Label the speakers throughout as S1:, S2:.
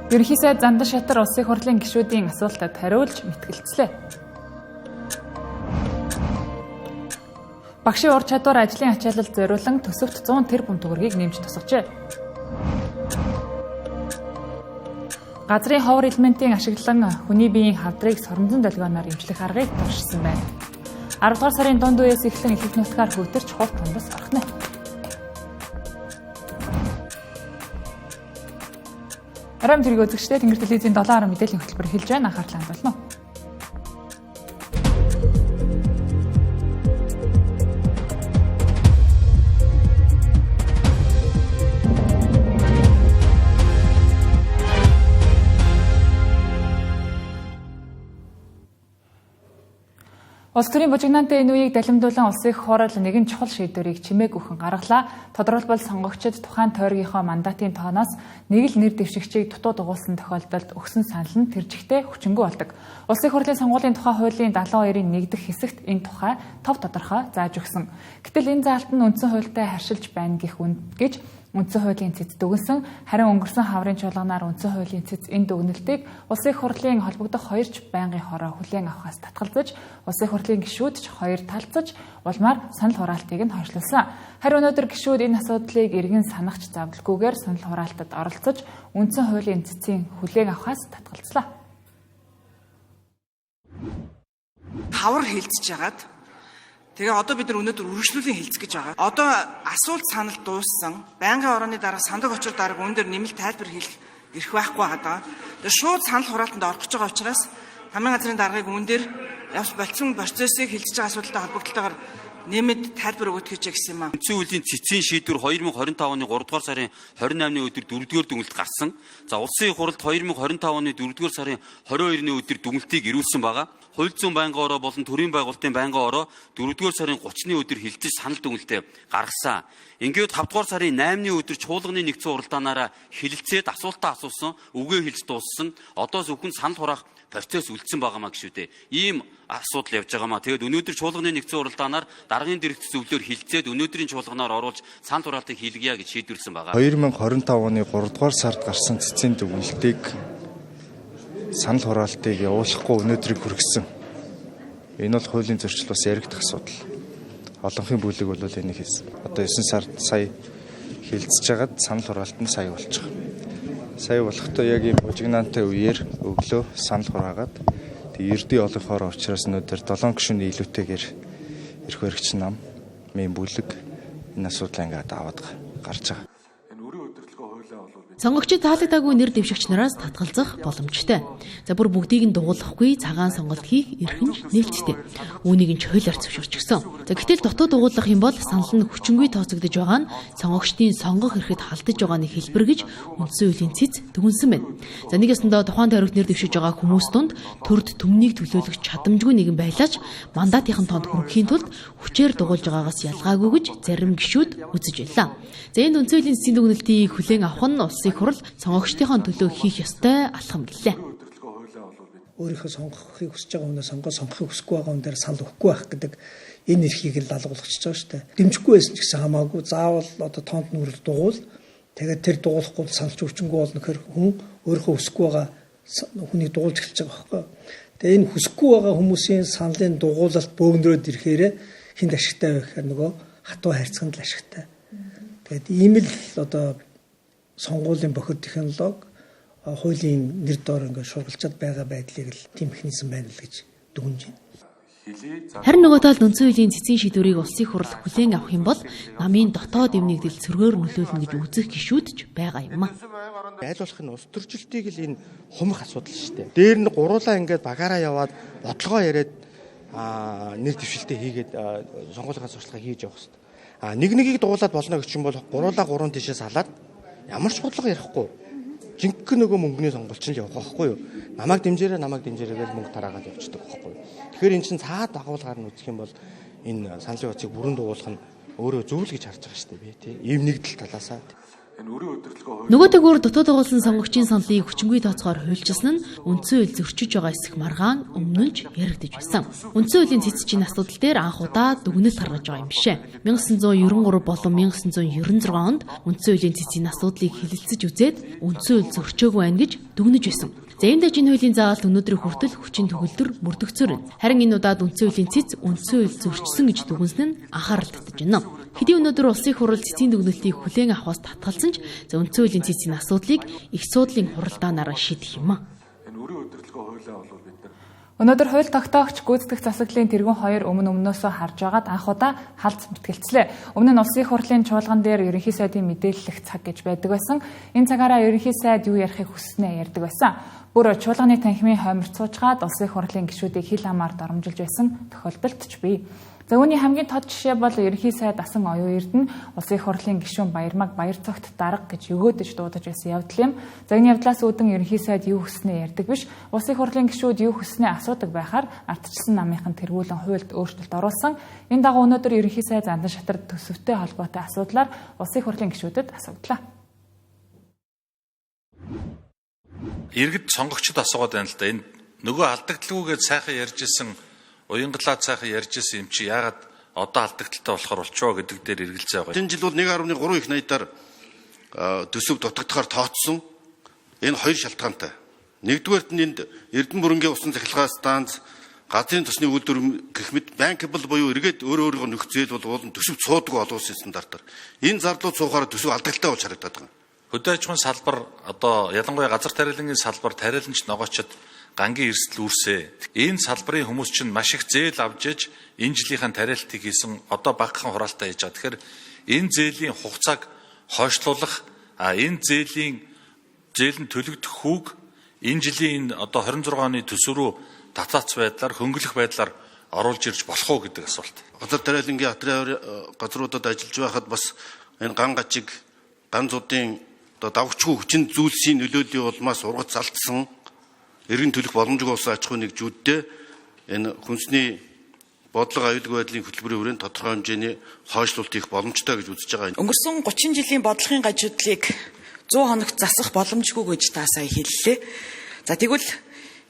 S1: Ерөнхий сайд Зандан Шатар улсын хурлын гишүүдийн асуултад хариулж мэтгэлцлээ. Багшийн ур чадвар ажлын ачаалалд зориулан төсөвт 100 тэрбум төгрөгийг нэмж тусгажээ. Газрын ховор элементийн ашиглан хүний биеийн хавдрыг соромжон долгионоор эмчлэх аргыг туршсан байна. 10 дугаар сарын дунд үеэс эхлэн ихэнх нутгаар хөтөрч хурд тундас орхино. Арам зэрэг үзэгчдээ Тэнгэр телевизийн 7 мэдээллийн хөтөлбөр эхэлж байна. Анхаарлаа хандуулна. Улс төрийн бужигнаантай энэ үеийг далимдуулан улсын их хурал нэгэн чухал шийдвэрийг чимээгүйхэн гаргалаа. Тодорхойлбол сонгогчид тухайн тойргийнхоо мандатын тооноос нэг л нэр дэвшигчийг дутуу дугуулсан тохиолдолд өгсөн санал нь тэржигтэй хүчингү болдог. Улсын хурлын сонгуулийн тухай хуулийн 72-ийн 1 дахь хэсэгт энэ тухай тов тодорхой зааж өгсөн. Гэтэл энэ заалт нь үндсэн хуультай харьшилж байна гэж үндсэн хуулийн цэц дүгнсэн, харин өнгөрсөн хаврын чуулганаар үндсэн хуулийн цэц энэ дүгнэлтийг улсын хурлын холбогдох хоёрч байнгын хороо хүлээн авахаас татгалзаж, улсын хурлын гишүүд ч хоёр талцаж улмаар санал хураалтыг нь хойшлуулсан. Харин өнөөдөр гишүүд энэ асуудлыг эргэн санахч завдалгүйгээр санал хураалтад оролцож, үндсэн хуулийн цэцийн хүлээн авахаас татгалзлаа.
S2: Тавар хилцэж яагаад тэгээ одоо бид нар өнөөдөр үргэлжлүүлэн хэлцэх гэж байгаа. Одоо асуулт санал дууссан. Байнгын орооны дарга сандаг очил дарга өндөр нэмэлт тайлбар хэлэх эрх байхгүй байгаа. Тэгээ шууд санал хураалтанд орох гэж байгаа учраас хамгийн газрын даргыг өндөр явж болцсон процессыг хэлцэж байгаа асуудалтай холбогдлолтойгоор нэмэт тайлбар өгөх гэж гэсэн юм аа.
S3: Үндсэн хуулийн цэцгийн шийдвэр 2025 оны 3 дугаар сарын 28-ны өдөр 4 дугаар дүгнэлт гарсан. За улсын их хурлд 2025 оны 4 дугаар сарын 22-ны өдөр дүгнэлтийг ирүүлсэн байгаа. Хууль зүйн байнгын ороо болон төрийн байгуулалтын байнгын ороо 4 дугаар сарын 30-ны өдөр хилцэж санал дүгнэлтээ гаргасан. Ингээд 5 дугаар сарын 8-ны өдөр чуулганы нэгдсэн уралдаанаараа хилцээд асуултаа асуусан, үгээ хэлж дууссан. Одоо зөвхөн санал хураах процесс үлдсэн байгаамаа гişүүдээ. Ийм асуудал явж байгаамаа. Тэгээд өнөөдөр чуулганы нэгдсэн уралдаанаар даргын дэрэгдэх зөвлөөр хилцээд өнөөдрийн чуулганаар оруулж санал хураалтыг хийлгэе гэж шийдвэрлсэн байгаа.
S4: 2025 оны 3 дугаар сард гарсан цэцгийн дүгнэлтийг санал хураалтыг явуулахгүй өнөөдрийг хүргэсэн. Энэ бол хуулийн зөрчил бас яригдах асуудал. Олонхын бүлэг бол энийг хийсэн. Одоо 9 сард сая хилцэж хагаад санал хураалт нь сая болчих. Сая болохтой яг ийм бужигнаантай үеэр өглөө санал хураагаад тэг эрдээ олох хороо учраас өнөөдөр 7 гишүүний илүүтэйгээр эрх баригч нам мэм бүлэг энэ асуудлаа ингээд аваад гарч байгаа.
S5: Сонгогчид таалагдаагүй нэр дэвшигч нараас татгалзах боломжтой. За бүр бүгдийг нь дугуулахгүй цагаан сонголт хийх эрх нь нээлттэй. Үүнийг нь ч хуулиар зөвшөөрчихсөн. За гэтэл дутуу дугуулах юм бол санал нь хүчингүй тооцогдож байгаа нь сонгогчдын сонгох эрхэд халдаж байгааны хэлбэр гэж үндсэн хуулийн цэц дүгнсэн байна. За нэг ясандаа тухайн тойрогт нэр дэвшиж байгаа хүмүүс дунд төрд түмнийг төлөөлөх чадамжгүй нэгэн байлаач мандатынхын тоонд хүрэхийн тулд хүчээр дугуулж байгаагаас ялгаагүй гэж зарим гишүүд үзэж байлаа. За энэ үндсэн хуулийн цэцгийн дүгнэлтийг хүлээн авах нь улсын их хурл сонгогчдын төлөө хийх ёстой алхам гэлээ.
S6: Өөрийнхөө сонгохыг хүсэж байгаа хүнээ сонгохыг хүсэхгүй байгаа хүн дээр санал өгөхгүй байх гэдэг энэ эрхийг л алгуулчихж байгаа шүү дээ. Дэмжихгүй байсан ч гэсэн хамаагүй заавал одоо тоонд нүрэл дугуул тэгээд тэр дугуулахгүй саналч өвчнгөө болно гэхээр хүн өөрийнхөө хүсэхгүй байгаа хүнийг дугуулж эхэлж байгаа байхгүй. Тэгээд энэ хүсэхгүй байгаа хүмүүсийн саналын дугуулалт бөөгнөрөөд ирэхээр хинд ашигтай байх гэхээр нөгөө хатуу хайрцагт л ашигтай. Тэгээд ийм л одоо сонгуулийн бохир технологи хуулийн нэр доор ингээд шургалжаад байгаа байдлыг л тийм механизм байна л гэж дүгнэж байна.
S5: Харин нөгөө талд үндсэн хуулийн цэцгийн шийдвэрийг улсын хурл хүлээн авах юм бол намын дотоод эмнэгдэл цөргөөр нөлөөлнө гэж үзэх гишүүд ч байгаа юм аа.
S7: Айлуулах нь улс төрчлөлтийг л энэ хумх асуудал шүү дээ. Дээр нь гуруулаа ингээд багаараа яваад бодлогоо яриад нэр дэвшилтээ хийгээд сонгуулийн сурталчилгаа хийж явах хэрэгтэй. Нэгийг дуулаад болно гэх юм бол гуруулаа гурван тишээ салаад ямар ч бодлого ярихгүй. Жинхэнэ нөгөө мөнгөний сонголт чинь л явах байхгүй юу? Намайг дэмжээрэй гэж мөнгө тараагаад явчихдаг байхгүй юу? Тэгэхээр эн чинь цаад дагуулгаар нь үзэх юм бол энэ саналын утсыг бүрэн дуулах нь өөрөө зөв л гэж харж байгаа шүү дээ би тий. Ийм нэгдэл талаасаа.
S5: Нөгөө төгөөр дотоод байгуулсан сонгогчийн саналыг хүчингүй тооцоогоор хуульчилсан нь үндсэн хууль зөрчиж байгаа эсэх маргаан өмнө нь ч яригдж байсан. Үндсэн хуулийн цэцчийн асуудал дээр анх удаа дүгнэлт гаргаж байгаа юм бишээ. 1993 болон 1996 онд үндсэн хуулийн цэцчийн асуудлыг хэлэлцэж үзээд үндсэн хууль зөрчөөгүй байна гэж дүгнэж байсан. За энэ дэжин хуулийн заавалт өнөөдрийн хүртэл хүчин төгөлдөр мөрдөгцөөр байна. Харин энэ удаад үндсэн хуулийн цэц үндсэн хууль зөрчсөн гэж дүгнсэн нь анхаарал татаж байна. Хэдийн өнөөдөр улсын хурал цэцийн дүгнэлтийг хүлээн авахаас татгалзсан ч үндсэн хуулийн цэцийн асуудлыг их судлын хуралдаанаараа шийдэх юм.
S1: Өнөөдөр хууль тогтоогч гүйцэтгэх засаглалын тэргүүн 2 өмнөөсөө харж байгаад анх удаа халдс мэтгэлцлээ. Өмнө нь улсын хурлын чуулган дээр ерөнхий сайдын мэдээллэх цаг гэж байдаг байсан. Энэ цагаараа ерөнхий сайд юу ярихыг хүснээ ярьдаг байсан. Бүр чуулганы танхимын хойморт суучгаад улсын хурлын гишүүдийг хил хамаар доромжилж байсан тохиолдолд ч бий. За үүний хамгийн тод жишээ бол ерөнхий сайд Асан оюун эрдэнэ улсын хурлын гишүүн Баярмаг Баяр цогт дарга гэж өгөөдөж дуудаж байсан явдал юм. За энэ явдлаас үүдэн ерөнхий сайд юу хүснээ ярьдаг биш. Улсын хурлын гишүүд юу хүснээ асуудаг байхаар ардчилсан намынхан тэргүүлэн хуульд өөрчлөлт оруулсан. Энэ дагуу өнөөдөр ерөнхий сайд Зандан шатар төсөвтэй холбоотой асуудлаар улсын хурлын гишүүдэд асуудлаа.
S8: Иргэд сонгогчдод асуугаад байна л да. Энэ нөгөө алдагдaltaгүйгээд сайхан ярьж исэн уянгалаад сайхан ярьж исэн юм чи яагаад одоо алдагдaltaй болохоор болчихоо гэдэг дээр эргэлзээ байгаа.
S9: Энэ жил бол 1.3 их найдаар төсөв дутагдахаар тооцсон. Энэ хоёр шалтгаантай. Нэгдүгээрт нь энд Эрдэнэ бүрэнгийн усан цахилгаан станц, газрын тосны үйлдвэр гэх мэт банкабл буюу эргээд өөрөөрөө нөхцөл бол төсөв цуудаг олон улсын стандартаар. Энэ зарлууд суухаар төсөв алдагдaltaй болж харагдаад байгаа.
S8: Хөдөө аж ахуйн салбар одоо ялангуяа газар тариалангийн салбар тариаламж ногоочд гангийн эрсдэл үүрсээ. Энэ салбарын хүмүүс чинь маш их зээл авч иж энэ жилийнхэн тариалтыг хийсэн одоо багахан хураалтаа хийж байгаа. Тэгэхээр энэ зээлийн хугацааг хойшлуулах, энэ зээл нь төлөгдөх хүүг энэ жилийн одоо 26 оны төсөв рүү татаац байдлаар хөнгөлөх байдлаар оруулж ирж болох уу гэдэг асуулт.
S9: Газар тариалангийн газруудад ажиллаж байхад бас энэ ган гажиг, ган зуудын одоо давгчгүй хүчин зүйлсийн нөлөөллийн улмаас ургац алдсан эргэн төлөх боломжгүй улсын аж ахуйн нэгжүүдтэй энэ хүнсний бодлого аюулгүй байдлын хөтөлбөрийн хүрээнд тодорхой хэмжээний хойшлуулт хийх боломжтой гэж үзэж байгаа.
S2: Өнгөрсөн 30 жилийн бодлогын гажуудлыг 100 хоногт засах боломжгүй гэж та сая хэллээ. За тэгвэл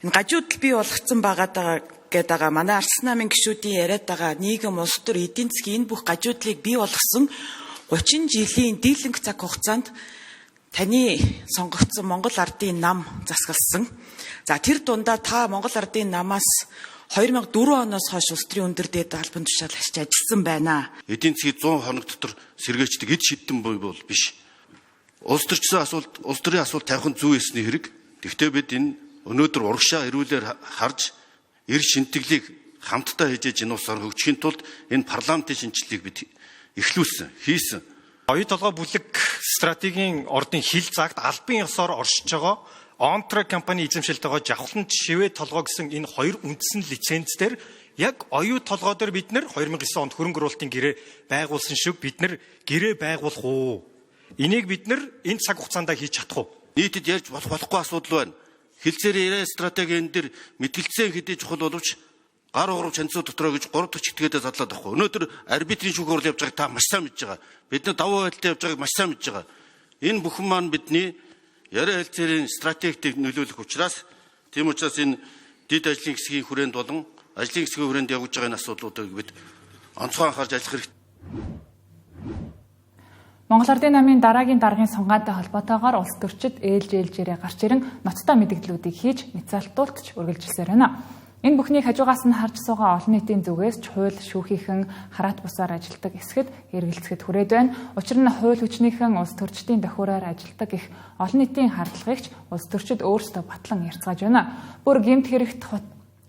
S2: энэ гажуудл бий болгоцсон байгаа манай Арслан намын гишүүдийн яриад байгаа нийгэм улс төр эдийн засгийн энэ бүх гажуудлыг бий болгосон 30 жилийн дийлэнх цаг хугацаанд таны сонгогдсон Монгол Ардын нам засгалсан. За тэр дундаа та Монгол Ардын намаас 2004 оноос хойш улс төрийн өндөр дээд албан тушаал хашиж ажилласан байна.
S9: Эдийн засгийн 100 хоног дотор сэргээчдэг эд шидэн буй бол биш. Улс төрчсөн асуулт, улс төрийн асуулт тавих нь зүй эсний хэрэг. Гэхдээ бид энэ өнөөдөр урагшаа эрүүлэр харж эр шинтгэлийг хамтдаа хийж энэ улсаар хөгжихийн тулд энэ парламентын шинжилгээг бид хийсэн.
S7: Оюу толгой бүлэг стратегийн ордын хил загт албан ёсоор оршиж байгаа Онтра компани эзэмшилтэйгоо Жавхлант шивээ толгой гэсэн энэ хоёр үндсэн лиценз дээр яг оюу толгой дээр бид нэр 2009 онд хөрөнгө оруулалтын гэрээ байгуулсан шиг бид нэр гэрээ байгуулах уу? Энийг бид нэр энэ цаг хугацаанд хийж чадах уу?
S9: Нийтэд ярьж болохгүй асуудал байна. Хилцээр стратегийн дээр мэтгэлцээ хэдий чухал боловч гар урав чанцуу дотроо гэж 3 дахь читгээдээ задлаад байхгүй. Өнөөдөр арбитрийн шүүх хурал явж байгааг та маш сайн мэдж байгаа. Бид нар давуу байдалтай явж байгааг маш сайн мэдж байгаа. Энэ бүхэн маань бидний яриа хэлцээрийн стратегид нөлөөлөх учраас тийм учраас энэ дид ажлын хэсгийн хүрээнд болон ажлын хэсгийн хүрээнд явж байгаа энэ асуудлуудыг бид онцгой анхаарч ажиллах хэрэгтэй.
S1: Монгол Ардын намын дараагийн даргын сунгаантай холбоотойгоор улс төрчид ээлжээрээ гарч ирэн ноцтой мэдээллүүдийг хийж няцаалтуултч үргэлжилсээр байна. Энэ бүхнийг хажуугаас нь харж суугаа олон нийтийн зүгээс ч хууль шүүхийнхэн хараат бусаар ажилдаг эсгэд эргэлзэхэд хүрээд байна. Учир нь хууль хүчнийхэн улс төрчдийн дохиураар ажилдаг их олон нийтийн хардлагыг ч улс төрчид өөрсдөө батлан ярьцгааж байна. Бүр гэмт хэрэгт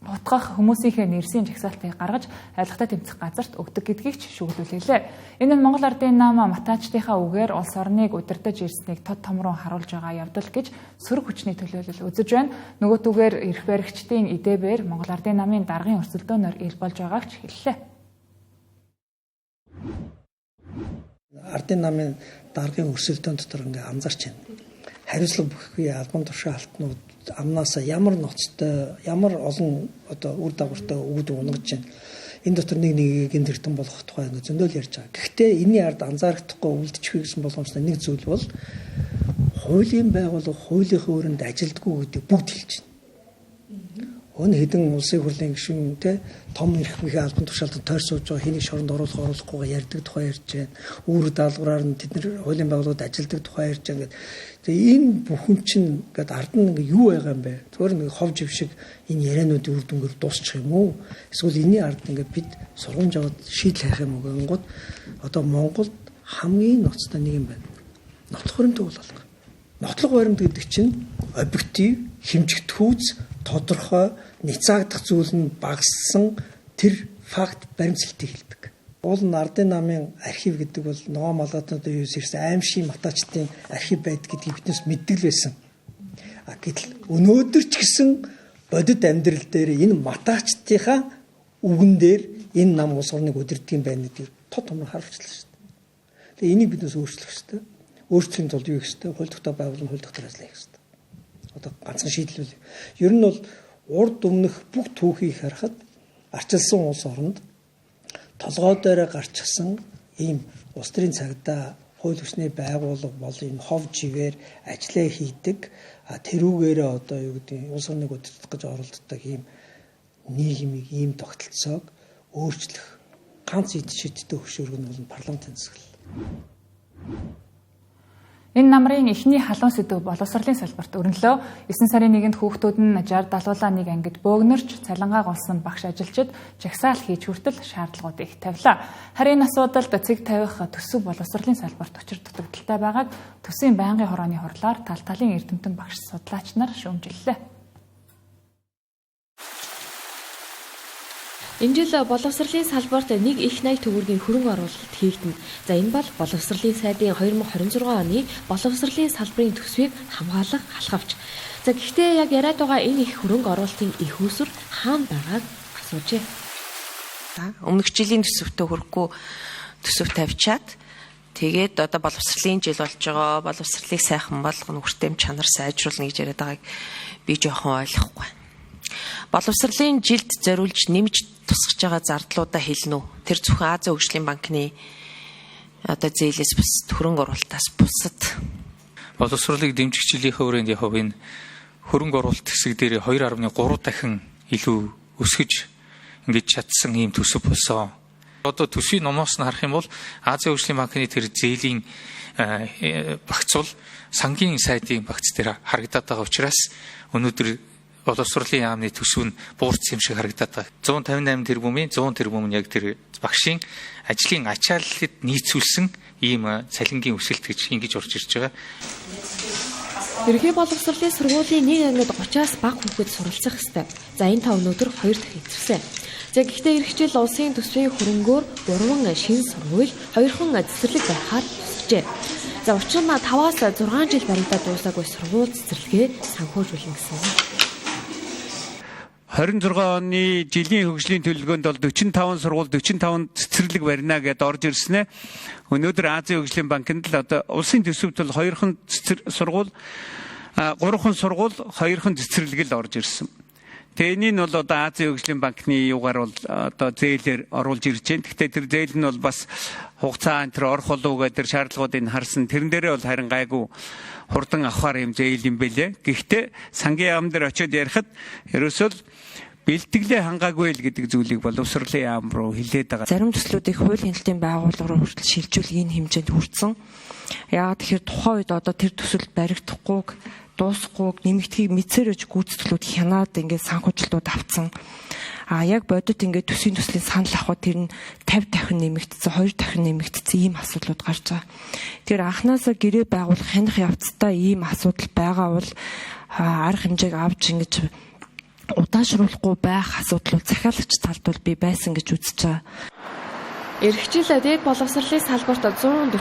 S1: утгах хүмүүсийнхээ нэрсийн жагсаалтыг гаргаж айлгатаа тэмцэх газарт өгдөг гэдгийг ч шүүхлүүлээ. Энэ нь Монгол Ардын нам матаачдынхаа үгээр улс орныг удирдах ирснийг тод том руу харуулж байгаа явдал гэж сөрөг хүчний төлөөлөл үзэж байна. Нөгөөдүүгээр эрх баригчдын эдээбээр Монгол Ардын намын даргын өрсөлдөөнөөр ил болж байгааг ч хэллээ.
S6: Ардын намын даргын өрсөлдөөн дотор ингээ анзаарч байна. Хариуцлага бүхгүй албан тушаалтнууд амнаасаа ямар ноцтой, ямар олон одоо үр дагавартай үүд унгаж байна. энэ дотор нэг гэмтэртэн болох тухай зөндөл ярьж байгаа. Гэхдээ энэний ард анзаарахгүй үлдчихвэ гэсэн боломжтой нэг зүйл бол хуулийн байгууллага хуулийнхаа өрөөнд ажилдгүй гэдэг бүгд хэлж байна. Өн хэдэн улсын хурлын гишүүн те том эрхмийн албан тушаалтанд тойр сууж байгаа хэнийг шоронд оруулахгүйгээ ярьдаг тухай ярьж байна. Үүр даалгавраар нь тэд нар хуулийн байгууллагад ажилдаг тухай ярьж байгаа гэдэг. Тэгээ энэ бүхэн чинь ингээд ард нь ингээ юу байгаа юм бэ? Зүгээр нэг хов жив шиг энэ яриануудын үр дүнгээр дуусчих юм уу? Эсвэл энэний ард ингээд бид сургамж аваад шийдэл хайх юм уу гэнгүүт одоо Монголд хамгийн ноцтой нэг юм байна. Нотлох баримт байгуулалга. Нотлох баримт гэдэг чинь объектив, хэмжигдэхүйц, тодорхой, няцаагдах зүйл нь багассан тэр факт баримтсэлтийг хэлдэг. Уул нь Ардын намын архив гэдэг бол ногоо малгатнуудын юус ирсэн аимшиг матаачдын архив байдаг гэдгийг биднээс мэддэг л байсан. Гэтэл өнөөдөр ч гэсэн бодит амьдрал дээр энэ матаачдынхаа үгэн дээр энэ нам улс орныг удирдах юм байна гэдгийг тод том харуулчихлаа шүү дээ. Тэгээ энийг биднээс өөрчлөх хэрэгтэй. Өөрчлөхийн тулд юу хийх хэрэгтэй? Хууль тогтоох байгууллага хууль тогтоох ажиллаа хийх хэрэгтэй. Одоо ганцхан шийдлүүл. Ер нь бол урд өмнөх бүх түүхийг харахад арчилсан улс оронд толгой дээр гарчихсан ийм улс төрийн цагдаа хууль ёсны байгууллага бол энэ хов живээр ажиллаа хийдэг тэрүүгээрээ одоо юу гэдэг улс орныг удирдах гэж оролддог ийм нийгмийг ийм тогтолцоог өөрчлөх ганц эд шийдтэй хөшөөрөг нь бол парламентын засаг.
S1: Энэ намрын эхний халуун сэдв боловсролын салбарт өрнөлөө. 9 сарын 1-нд хүүхдүүд нь 60 далуулаа нэг ангид бөөгнөрч цалингаа голсон багш ажилчид жагсаал хийж хүртэл шаардлагуудыг тавилаа. Харин энэ асуудалд цэг тавих төсөв боловсролын салбарт учир дутагдaltaй байгааг төсвийн байнгын хорооны хурлаар тал талын эрдэмтэн багш судлаач нар шүүмжиллээ.
S5: Энэ жил боловсролын салбарт нэг их 80 төгрөгийн хөрөнгө оруулалт хийгдэнэ. За энэ бол боловсролын сайдын 2026 оны боловсролын салбарын төсвийг хамгаалах халахвч. За гэхдээ яг яриад байгаа энэ их хөрөнгө оруулалтын их үүсвэр хаана байгааг асуужээ.
S10: Өмнөх жилийн төсөвтөө хүрэхгүй төсөв тавьчаад тэгээд одоо боловсролын жил болж байгаа боловсролыг сайхан болгоно хүртэм чанар сайжруулна гэж яриад байгааг би жоохон ойлгохгүй. Боловсролын жилд зориулж нэмж тусгаж байгаа зардлуудаа хэлнэ үү? Тэр зөвхөн Азийн хөгжлийн банкны одоо зээлээс бас хөрөнгө оруулалтаас бусад
S11: боловсролыг дэмжих жилийнхээ хүрээнд яг энэ хөрөнгө оруулалт хэсэг дээр 2.3 дахин илүү өсгөж ингэж чадсан ийм төсөв болсон. Одоо төсвийн номоос нь харах юм бол Азийн хөгжлийн банкны тэр зээлийн багц бол сангийн сайдын багц дээр харагдаад байгаа учраас өнөөдөр боловсролын яамны төсөв нь буурц юм шиг харагдаад байгаа. 158 тэрбумын 100 тэрбум нь яг тэр багшийн ажлын ачааллыг нийцүүлсэн ийм цалингийн өсөлт гэж ингэж орж ирж байгаа.
S5: Ерөнхий боловсролын сургуулийн нэг ангид 30-аас бага хүүхэд суралцах ёстой. За энэ та өнөөдөр 2 дахин эзэрсэн. За гэхдээ эх жил улсын төсвийн хөрөнгөөр 3 шинэ сургууль 2хан цэцэрлэг байхаар тусжээ. За учир нь 5-аас 6 жил баригдаад дуусаагүй сургууль цэцэрлэгээ санхүүжүүлнэ гэсэн юм.
S12: 26 оны жилийн хөгжлийн төлөвлөгөөнд бол 45 сургууль 45 цэцэрлэг барина гэдээ орж ирсэн ээ. Өнөөдөр Азийн хөгжлийн банкнд л одоо улсын төсөвт бол 2хан сургууль 3хан сургууль 2хан цэцэрлэг л орж ирсэн. Тэгээ энэ нь бол одоо Азийн хөгжлийн банкны юугаар бол одоо зээлээр оруулж ирж байна. Гэхдээ тэр зээл нь бол бас хугацаа энэ орох болов гэдэг шаардлагуудыг харсан. Тэрэн дээрээ бол харин гайгүй хурдан авахар юм зээл юм бэлээ. Гэхдээ сангийн яам дээр очиод ярихад ерөөсөө бэлтгэлээ хангаагүй л гэдэг зүйлийг боловсролын яам руу хилээд байгаа.
S10: Зарим төслүүдийг хууль хяналтын байгууллага руу хүртэл шилжүүлэх энэ хэмжээнд хүрсэн. Яагаад тэгэхээр тухайн үед одоо тэр төсөл баригдахгүйг дуусахгүй нэмэгдхийг мэдсээрэж гүйцэтгэлүүд хянаад ингээд санхүүжилтүүд авцсан. Яг бодит ингээд төсвийн төслийн санал авахд тэр нь 50 дахин нэмэгдсэн, 2 дахин нэмэгдсэн ийм асуудлууд гарч байгаа. Тэр анханасаа гэрээ байгуулах хянах явцдаа ийм асуудал байгаа бол арга хэмжээг авч ингэж удаашруулахгүй байх асуудал захиалагч талд бол би байсан гэж үзэж байгаа.
S5: Ирэх жил дээд боловсролын салбарт 142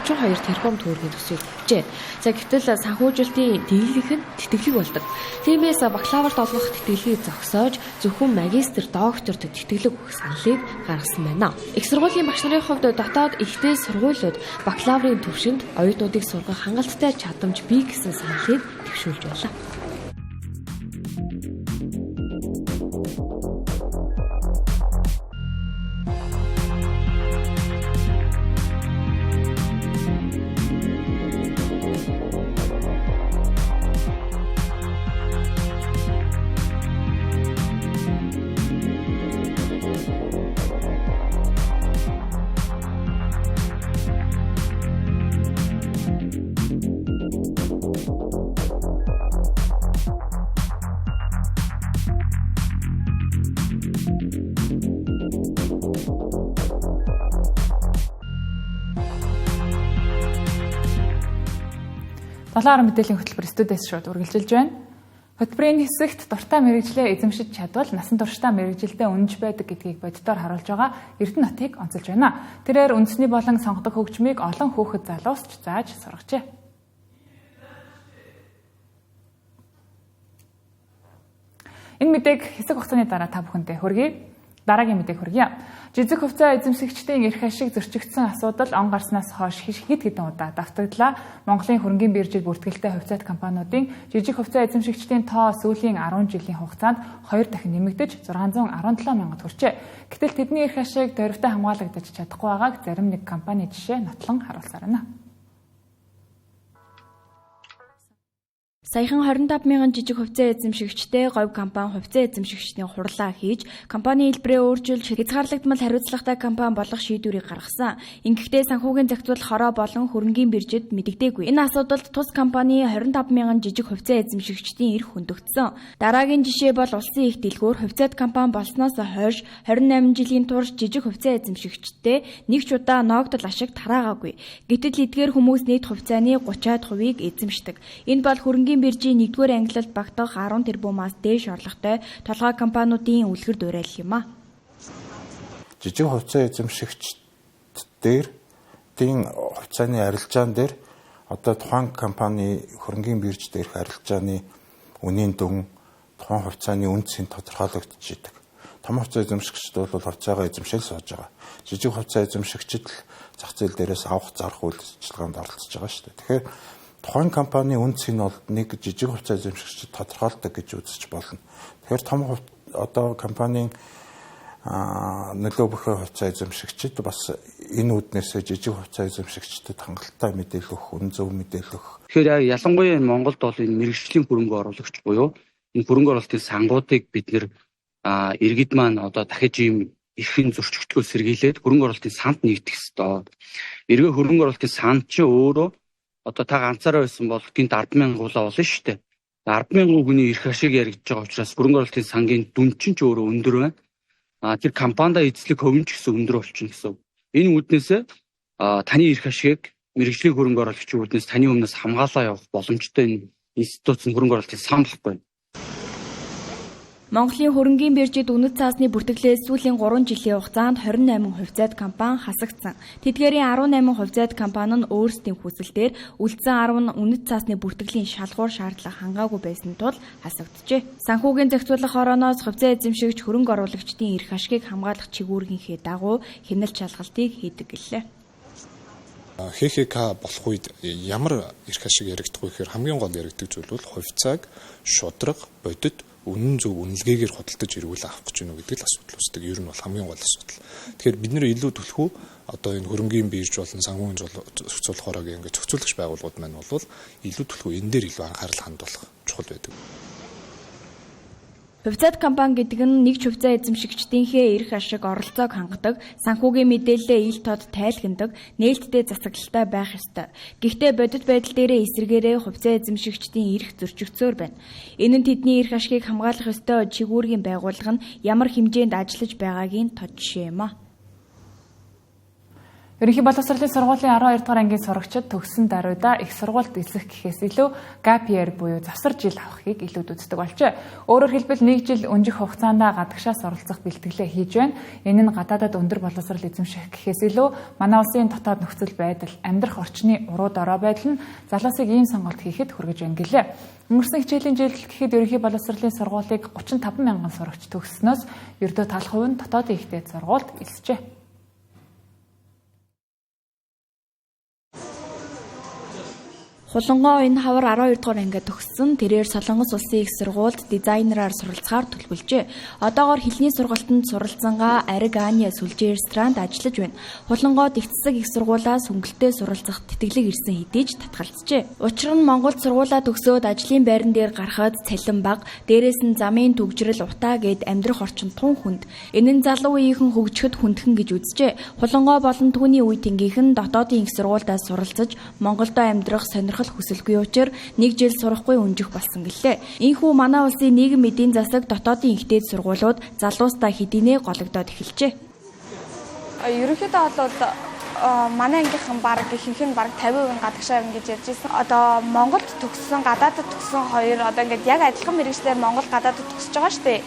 S5: тэрбум төгрөгийн төсвийг тавьжээ. За гэтэл санхүүжилтийн дийлэнх нь тэтгэлэг болдог. Тиймээс бакалаврт олгох тэтгэлгийг зогсоож зөвхөн магистр, докторт тэтгэлэг өгөх саналыг гаргасан байна. Их сургуулийн багш нарын хувьд дотоод ихтэй сургуулиуд бакалаврын түвшинд оюутнуудыг сургах хангалттай чадамж бий гэсэн саналыг төвшүүлж байлаа.
S1: Долоорын мэдээллийн хөтөлбөр студиэс шууд үргэлжилж байна. Хөтөлбөрийн хэсэгт дуртай мэрэгжлээ эзэмшиж чадвал насан туршдаа мэрэгжилдээ үнэнч байдаг гэдгийг боддоор харуулж байгаа Эрдэнэ хотыг онцолж байна. Тэрээр үндэсний болон сонгодог хөгжмийг олон хүүхэд залуусч зааж сургажээ. Энэ мэдээг хэсэг хугацааны дараа та бүхэндээ хүргэе. Дараагийн мэдээг хүргье. Жижиг хувьцаа эзэмшигчдийн эрх ашиг зөрчигдсөн асуудал он гарснаас хойш хэд хэдэн удаа давтагдлаа. Монголын хөрөнгийн биржид бүртгэлтэй хувьцаат компаниудын жижиг хувьцаа эзэмшигчдийн тоо сүүлийн 10 жилийн хугацаанд 2 дахин нэмэгдэж 617 мянгад хүрчээ. Гэтэл тэдний эрх ашиг дөрвтэй хамгаалагдаж чадахгүй байгааг зарим нэг компани жишээ нотлон харуулсаар байна.
S13: Саяхан 25 мянган жижиг хувьцаа эзэмшигчтэй говь компани хувьцаа эзэмшигчдийн хурлаа хийж компани хэлбэрээ өөрчилж хязгаарлагдмал хариуцлагатай компани болгох шийдвэрийг гаргасан. Ингэхдээ санхүүгийн зохицуулалт хороо болон хөрөнгийн биржид мэдэгдээгүй. Энэ асуудалд тус компани 25 мянган жижиг хувьцаа эзэмшигчдийн эрх хөндөгдсөн. Дараагийн жишээ бол улсын их дэлгүүр хувьцаат компани болсноос хойш 28 жилийн турш жижиг хувьцаа эзэмшигчдтэй нэг ч удаа ноогдол ашиг тараагаагүй. Гэтэл эдгээр хүмүүс нийт хувьцааны 30%-ийг эзэмшдэг. Энэ бол хөрөнгийн биржийн 1-р ангилалд багтах 10 тэрбумаас дээш орлоготой толгой компаниудын үлгэр дуурайл юм а.
S14: Жижиг хувьцаа эзэмшигч дээр тийм хувьцааны арилжаан дээр одоо тухайн компани хөрөнгийн бирж дээрх арилжааны үнийн дүн тухайн хувьцааны үнцийн тодорхойлогдож идэг. Том хувьцаа эзэмшигчд бол хувьцаагаа эзэмшил сууж байгаа. Жижиг хувьцаа эзэмшигчд л зах зээл дээрээс авах зарах үйлчилгээнд оролцож байгаа шүү дээ. Тэгэхээр тухайн компани үнц нь бол нэг жижиг хувьцаа эзэмшигчд тодорхойлдог гэж үзэж болно. Тэгэхээр том одоо компанийн нөлөө бүхий хувьцаа эзэмшигчд бас энэ үүднээсээ жижиг хувьцаа эзэмшигчдэд хангалттай мэдээлэл өгөх, үн зөв мэдээлэл өгөх.
S15: Тэгэхээр ялангуяа Монголд бол энэ мэрэгжлийн хөрөнгө оруулагч буюу энэ хөрөнгө оруулалтын сангуудыг бид нэр иргэд маань одоо дахиж ийм эрхийн зөрчигдгөө сэргийлээд хөрөнгө оруулалтын санд нэгдэх ёстой. Эргээ хөрөнгө оруулалтын санд чинь өөрөө одоо та ганцаараа байсан бол гинт 100000 гуулаа болно шүү дээ. 100000 хүний эрх ашиг яригдж байгаа учраас хөрөнгө оруулалтын сангийн дүн чинь ч өөрөө өндөр байна. Тэр компанидаа эзлэх хувь нь ч гэсэн өндөр болчихно гэсэн. Энэ үүднээсээ таны эрх ашигыг мэрэгжлийн хөрөнгө оруулагчийн үүднээс таны өмнөөс хамгаалаа явах боломжтой энэ институц нь хөрөнгө оруулалтын сан болохгүй.
S13: Монголын хөрөнгийн биржид үнэт цаасны бүртгэлээс сүүлийн 3 жилийн хугацаанд 28 хувьцаат компани хасагдсан. Тэдгээрийн 18 хувьцаат компани нь өөрсдийн хүсэлтээр үлдсэн 10 нь үнэт цаасны бүртгэлийн шалгуур шаардлага хангаагүй байсан тул хасагджээ. Санхүүгийн зохицуулах хорооноос хувьцаа эзэмшигч хөрөнгө оруулагчдын эрх ашгийг хамгаалах чигүүргийнхээ дагуу хяналт шалгалтыг хийдэг гэлээ.
S16: ХХК болох үед ямар эрх ашиг яригдах вэ гэхээр хамгийн гол яригддаг зүйл бол хувьцааг шудраг, бодит үнэн зөв үнэлгээгээр худалдаж эргүүл авах гэж байна уу гэдэг л асуудал үүсдэг. Ер нь бол хамгийн гол асуудал. Тэгэхээр бид нэр илүү түлхүү одоо энэ хөрөнгийн бирж болон санхүүгийн зохицуулах хороогийн ингээд зохицуулагч байгууллагууд маань бол илүү түлхүү энэ дээр илүү анхаарал хандуулах чухал байдаг.
S13: Хувьцаат компани гэдэг нь нэгж хувьцаа эзэмшигчдийнхээ эрх ашиг оролцоог хангадаг, санхүүгийн мэдээлэлээ ил тод тайлхнадаг, нээлттэй засаглалтай байх ёстой. Гэхдээ бодит байдал дээрээ эсрэгээрээ хувьцаа эзэмшигчдийн эрх зөрчигдсөөр байна. Энэ нь тэдний эрх ашгийг хамгаалах ёстой чигүүргийн байгууллага нь ямар хэмжээнд ажиллаж байгаагийн тод жишээ юм а. Ерөнхий боловсролын сургуулийн 12 дугаар ангийн сурагчид төгссөн даруйда их сургуульд эсэх гэхээс илүү gap year буюу завсар жил авахыг илүүд үздэг болжээ. Өөрөөр хэлбэл 1 жил өнжих хугацаанд гадагшаас оролцох бэлтгэлээ хийж байна. Энэ нь гадаадад өндөр боловсрол эзэмших гэхээс илүү манай улсын дотоод нөхцөл байдал, амьдрах орчны уруу дорой байдал нь залуусыг ийм сонголт хийхэд хүргэж байна гэлээ. Өнгөрсөн хичээлийн жилд гэхэд ерөнхий боловсролын сургуулийг 35 мянган сурагч төгссөнөөс ердөө тал хувь нь дотоодын ихтэй сургуульд элсжээ. Хулангоо энэ хавар 12 дугаар ангид төгссөн. Тэрээр Солонгос улсын их сургуульд дизайнераар суралцахаар төлөвлөжээ. Одоогоор хэлний сургалтанд суралцсангаа Ариг Аня сүлжээ ресторанд ажиллаж байна. Хулангоо дэвтсэг их сургуулаас хөнгөлтэй суралцах тэтгэлэг ирсэн хэдий ч татгалзжээ. Учир нь Монголд сургуулаа төгсөөд ажлын байран дээр гарахад цалин бага, дээрээс нь замын төгжрөл утаа гэд амьдрах орчин тун хүнд. Энэ нь залуу үеийнхэн хөгжөхөд хүндхэн гэж үзжээ. Хулангоо болон түүний үе тэнгийнхэн дотоодын их сургуульдаа суралцаж Монголдо амьдрах сонирх сурах хүсэлгүй учраас 1 жил сурахгүй өнжих болсон гэлээ. Ийхүү манай улсын нийгэм эдийн засаг дотоодын ихтэй сургуулиуд залуустаа хэдийнэ гологдоод эхэлжээ.
S17: Ерөнхийдөө бол манай ангийнхан баг ихэнх нь баг 50% гадагшаа явна гэж ярьж байсан. Одоо Монголд төгссөн, гадаадд төгссөн хоёр одоо ингээд яг адилхан мэргэжлэр Монгол гадаадд төгсөж байгаа шүү дээ.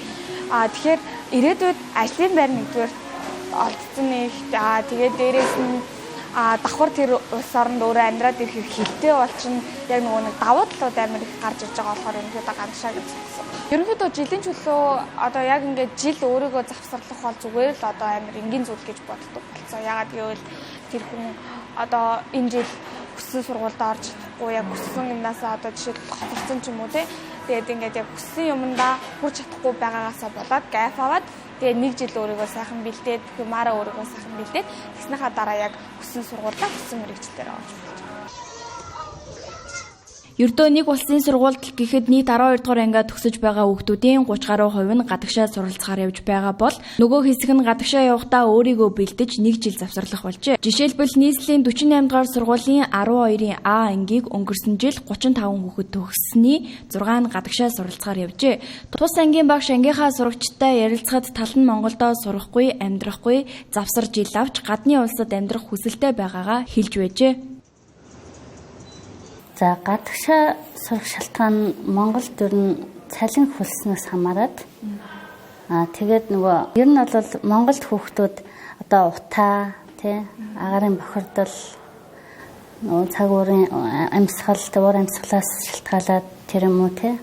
S17: Тэгэхээр ирээдүйд ажлын байр нэгдүгээр олдсон нэг тэгээд дээрээс нь давхар тэр улс оронд өөрөө амьдраад ирэх хэрэгтэй болчихно. Яг нөгөө нэг давуу талууд амар их гарч ирж байгаа болохоор ерөнхийдөө гадагшаа гэж хэлсэн. Ерөнхийдөө жилийн чөлөө одоо яг ингээд жил өөрийгөө завсарлах бол зүгээр л одоо амар энгийн зүйл гэж боддог болсон. Ягаад гэвэл тэр хүн одоо энэ жил хүссэн сургуульд орж чадахгүй, яг хүссэн юмнасаа одоо жишээлбэл хоцорсон ч юм уу те. Тэгээд ингээд яг хүссэн юмдаа хүрч чадахгүй байгаагаасаа болоод гайф аваад тэгээд 1 жил өөрийгөө сайхан бэлдээд, хэмаараа өөрийгөө сайхан бэлдээд тэгснийхаа дараа яг хүссэн сургуулиудаа хүссэн мэргэжлээр орж ирж байгаа.
S13: Ердөө нэг улсын сургуульд гэхэд нийт 12 дугаар ангиа төгсөж байгаа хүүхдүүдийн 30 гаруй хувь нь гадагшаа суралцахаар явж байгаа бол нөгөө хэсэг нь гадагшаа явахдаа өөрийгөө бэлдэж 1 жил завсарлах болжээ. Жишээлбэл нийслэлийн 48 дугаар сургуулийн 12-ийн А ангийг өнгөрсөн жил 35 хүүхэд төгссөний 6 нь гадагшаа суралцахаар явжээ. Тус ангийн багш ангийнхаа сурагчтай ярилцахад тал нь Монголдо сурахгүй, амьдрахгүй, завсар жил авч гадны улсад амьдрах хүсэлтэй байгаагаа хэлж байжээ.
S18: За гадагшаа сурах шалтгаан Монголд ер нь цалин хөлснөөс хамаарат тэгээд нөгөө ер нь бол Монголд хүүхдүүд одоо утаа тий агарын бохирдол нөгөө цаг уурын амьсгал уур амьсгалаас шалтгаалаад тэр юм уу тий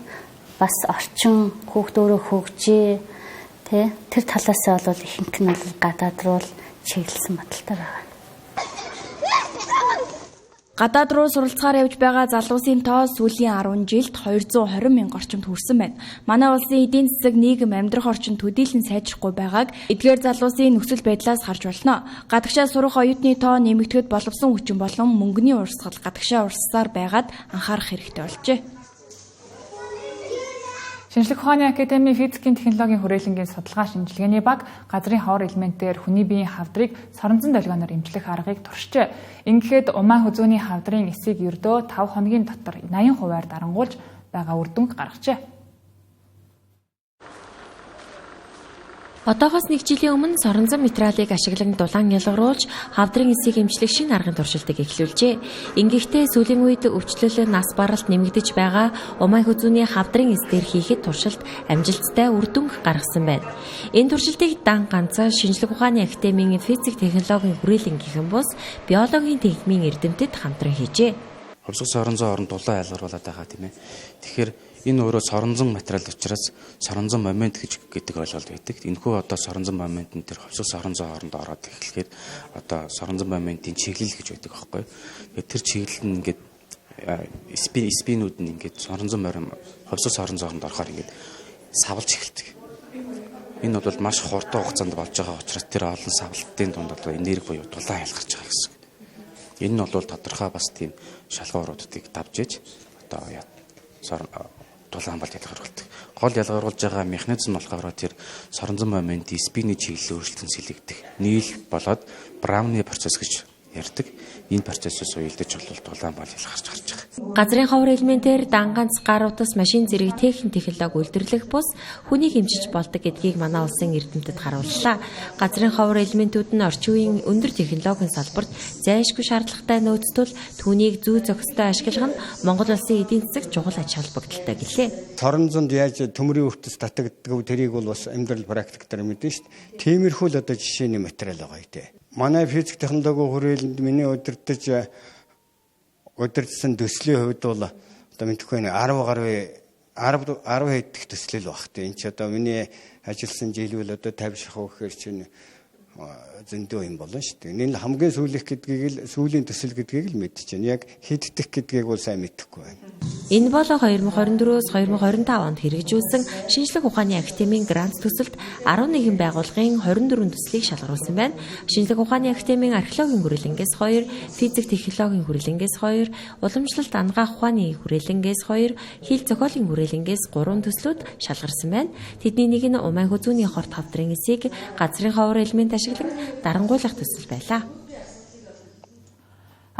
S18: бас орчин хүүхд өөрөө хөгжээ тий тэр талаас нь бол ихэнх нь бол гадаад руу чиглэсэн баталтай байгаа.
S13: Гадаад руу суралцахаар явж байгаа залуусын тоо сүүлийн 10 жилд 220 мянга орчимд хүрсэн байна. Манай улсын эдийн засаг нийгэм амьдрах орчин төдийлөн сайжрахгүй байгааг эдгээр залуусын нөхцөл байдлаас харж болно. Гадагшаа сурах оюутны тоо нэмэгдэхэд боловсон хүчин болон мөнгөний урсгал гадагшаа урссаар байгаад анхаарах хэрэгтэй болжээ.
S1: Шинжлэх ухааны академийн физикийн технологийн хүрээлэнгийн судалгаа шинжилгээний баг газрын ховор элементээр хүний биеийн хавдрыг соронзон долгионоор эмчлэх аргыг туршжээ. Ингэхэд умаа хүзүүний хавдрын эсийг ердөө 5 хоногийн дотор 80%-аар дарангуулж байгаа үр дүнг гаргажээ.
S19: Одоогоос 1 жилийн өмнө соронзон материалыг ашиглан дулаан ялгаруулж хавдрын эсийг эмчлэх шинэ аргын туршилтыг эхлүүлжээ. Ингэхдээ сүүлийн үед өвчлөл нас баралт нэмэгдэж байгаа умаа хүзүүний хавдрын эс дээр хийхэд туршилт амжилттай үр дүнг гаргасан байна. Энэ туршилтыг дан ганцаар Шинжлэх ухааны академийн физик технологийн хүрээлэнгийнхэн бус биологийн техникийн эрдэмтэд хамтран хийжээ.
S20: Хувьсгал соронзон оронд дулаан ялгаруулад байгаа тийм ээ. Тэгэхээр энэ өөрөө соронзон материал учраас соронзон момент гэдэг ойлголт байдаг. Энэхүү одоо соронзон моментын тэр хувьсгал соронзон хооронд ороод эхлэхээр одоо соронзон моментын чиглэл гэж байдаг аахгүй. Тэгээд тэр чиглэл нь ингээд спинүүд нь ингээд соронзон морин хувьсгал соронзон хооронд орохоор ингээд савлж эхэлдэг. Энэ бол маш хурдан хугацаанд болж байгаа учраас тэр олон савлтын дунд одоо энерги буюу дулаан ялгарч байгаа гэсэн. Энэ нь бол тодорхой бас тийм шалгууруудыг давж иж одоо дулаан болт ялгаруулдаг. Гол ялгаруулж байгаа механизм болохоор тэр соронзон моментийн спинний чиглэл өөрчлөлтөнд сэлгэгдэх нийл болоод Брауны процесс гэж ярьдаг. Энэ процессоос уялдаж дулаан бол ялгарч гарч байгаа.
S19: Газрын ховор элементээр дан ганц гар утас машин зэрэг технологи үйлдвэрлэх бус хүнийг хэмжиж болдог гэдгийг манай улсын эрдэмтэд харууллаа. Газрын ховор элементүүд нь орчин үеийн өндөр технологийн салбарт зайлшгүй шаардлагатай нөөцтөл түүнийг зүй зохистой ашиглах нь Монгол улсын эдийн засаг чухал ач холбогдолтой гэлээ.
S21: Соронзонд яаж төмрийн өвтөс татагддаг тэрийг бол бас амьдрал практик дээр мэдэн шүү дээ. Тиймэрхүү л одоо жишээний материал байгаа юм дээ. Манай физик технологийн хүрээлэнд миний удирдахсан төслийн хувьд бол одоо мэдхгүй 10 хэдх төслөл багт. Энд ч одоо миний ажилласан жил бол одоо 50 шахуу гэхээр чинь зөндөө юм болно шүү дээ. Энэ хамгийн сүүлийнх гэдгийг л сүүлийн төсөл гэдгийг л мэдчихэв. Яг хэддэх гэдгийг бол сайн мэдэхгүй байна.
S19: Энэ бол 2024-өөс 2025 онд хэрэгжүүлсэн Шинжлэх ухааны академийн грант төсөлд 11 байгууллагын 24 төслийг шалгаруулсан байна. Шинжлэх ухааны академийн археологийн хүрээлэнгээс 2, физик технологийн хүрээлэнгээс 2, уламжлалт ангаах ухааны хүрээлэнгээс 2, хил зохиолын хүрээлэнгээс 3 төслүүд шалгарсан байна. Тэдний нэг нь умаа хүзүүний хорт хавдрын эсийг газрын ховор элемент ашиглан дарангуйлах төсөл байлаа.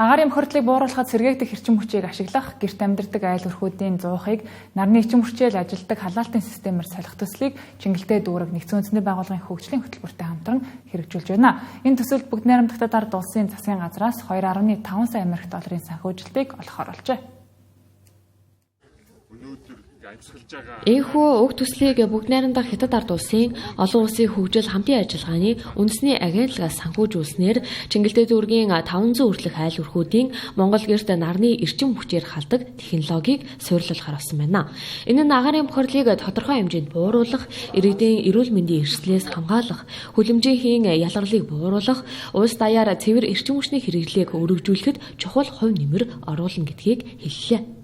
S1: Агаарын бохирдлыг бууруулахад сэргээгдэх эрчим хүчийг ашиглах, гэрт амьдардаг айл өрхүүдийн зуухыг нарны эрчим хүчээр ажилтдаг халаалтын системээр солих төслийг Чингэлтэй дүүрэг нэгдсэн үндэсний байгууллагын хөгжлийн хөтөлбөртэй хамтран хэрэгжүүлж байна. Энэ төсөлд бүгд найрамдагтад ард улсын засгийн газраас 2.5 сая $, санхүүжилтийг олох оруулжээ.
S5: Энэхүү уг төслийг бүгд найрамдах Хятад ард улсын олон улсын хөгжил хамтын ажиллагааны үндэсний агентлагаас санхүүжүүлснээр Чингэлтэй дүүргийн 500 хүртэлх айл өрхүүдийн Монгол гэрт нарны эрчим хүчээр халдаг технологиг суйрлуулахар болсон байна. Энэ нь агаарын бохирдлыг тодорхой хэмжээнд бууруулах, иргэдийн эрүүл мэндийн эрсдлээс хамгаалах, хүлэмжийн ялгарлыг бууруулах, улс даяар цэвэр эрчим хүчний хэрэглээг өргөжүүлэхэд чухал хувь нэмэр оруулна гэдгийг хэллээ.